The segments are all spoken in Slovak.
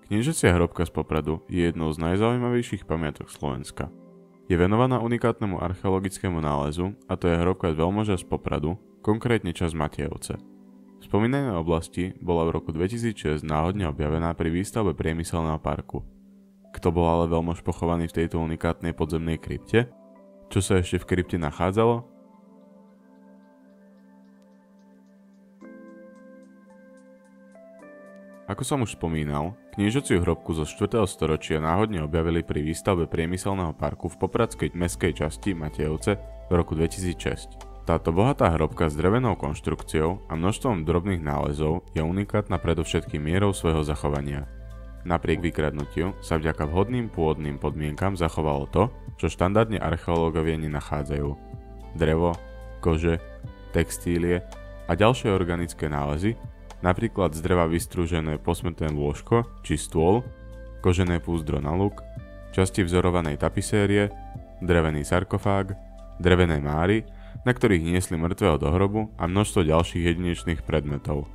Kniežacia hrobka z Popradu je jednou z najzaujímavejších pamiatok Slovenska. Je venovaná unikátnemu archeologickému nálezu, a to je hrobka veľmoža z Popradu, konkrétne časť Matejovce. V spomínanej oblasti bola v roku 2006 náhodne objavená pri výstavbe priemyselného parku. Kto bol ale veľmož pochovaný v tejto unikátnej podzemnej krypte? Čo sa ešte v krypte nachádzalo? Ako som už spomínal, kniežaciu hrobku zo 4. storočia náhodne objavili pri výstavbe priemyselného parku v popradskej mestskej časti Matejovce v roku 2006. Táto bohatá hrobka s drevenou konštrukciou a množstvom drobných nálezov je unikátna predovšetkým mierou svojho zachovania. Napriek vykradnutiu sa vďaka vhodným pôvodným podmienkam zachovalo to, čo štandardne archeológovia nenachádzajú. Drevo, kože, textílie a ďalšie organické nálezy, napríklad z dreva vystrúžené posmrtné lôžko či stôl, kožené púzdro na luk, časti vzorovanej tapisérie, drevený sarkofág, drevené máry, na ktorých niesli mŕtvého do hrobu a množstvo ďalších jedinečných predmetov.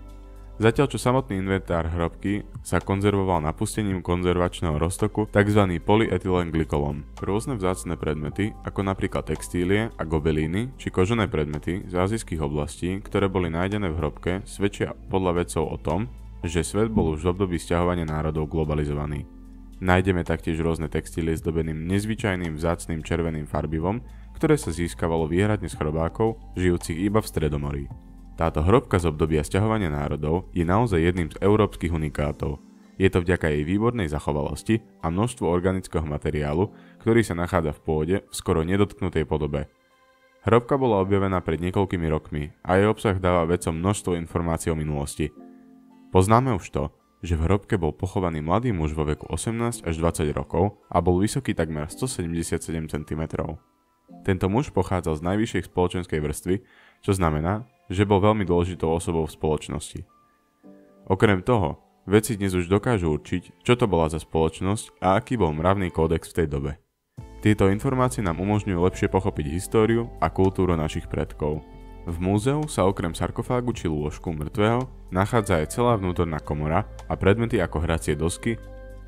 Zatiaľ čo samotný inventár hrobky sa konzervoval napustením konzervačného roztoku tzv. Polyetylenglykol. Rôzne vzácne predmety, ako napríklad textílie a gobelíny či kožené predmety z ázijských oblastí, ktoré boli nájdené v hrobke, svedčia podľa vedcov o tom, že svet bol už v období sťahovania národov globalizovaný. Nájdeme taktiež rôzne textílie zdobeným nezvyčajným vzácnym červeným farbivom, ktoré sa získavalo výhradne z chrobákov, žijúcich iba v Stredomorí. Táto hrobka z obdobia sťahovania národov je naozaj jedným z európskych unikátov. Je to vďaka jej výbornej zachovalosti a množstvu organického materiálu, ktorý sa nachádza v pôde v skoro nedotknutej podobe. Hrobka bola objavená pred niekoľkými rokmi a jej obsah dáva vedcom množstvo informácií o minulosti. Poznáme už to, že v hrobke bol pochovaný mladý muž vo veku 18 až 20 rokov a bol vysoký takmer 177 cm. Tento muž pochádzal z najvyššej spoločenskej vrstvy, čo znamená, že bol veľmi dôležitou osobou v spoločnosti. Okrem toho, vedci dnes už dokážu určiť, čo to bola za spoločnosť a aký bol mravný kódex v tej dobe. Tieto informácie nám umožňujú lepšie pochopiť históriu a kultúru našich predkov. V múzeu sa okrem sarkofágu či lôžku mŕtvého nachádza aj celá vnútorná komora a predmety ako hracie dosky,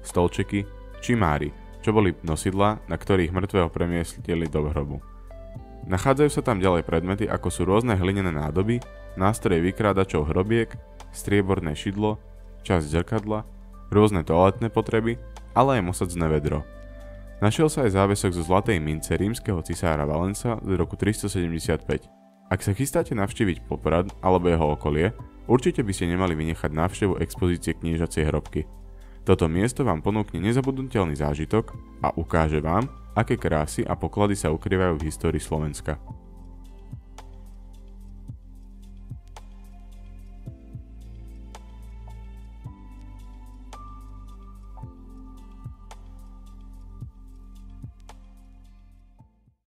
stolčeky či máry, čo boli nosidlá, na ktorých mŕtvého premiestnili do hrobu. Nachádzajú sa tam ďalej predmety ako sú rôzne hlinené nádoby, nástroje vykrádačov hrobiek, strieborné šidlo, časť zrkadla, rôzne toaletné potreby, ale aj mosadzné vedro. Našiel sa aj závesok zo zlatej mince rímskeho cisára Valensa z roku 375. Ak sa chystáte navštíviť Poprad alebo jeho okolie, určite by ste nemali vynechať návštevu expozície kniežacej hrobky. Toto miesto vám ponúkne nezabudnutelný zážitok a ukáže vám, aké krásy a poklady sa ukrývajú v histórii Slovenska.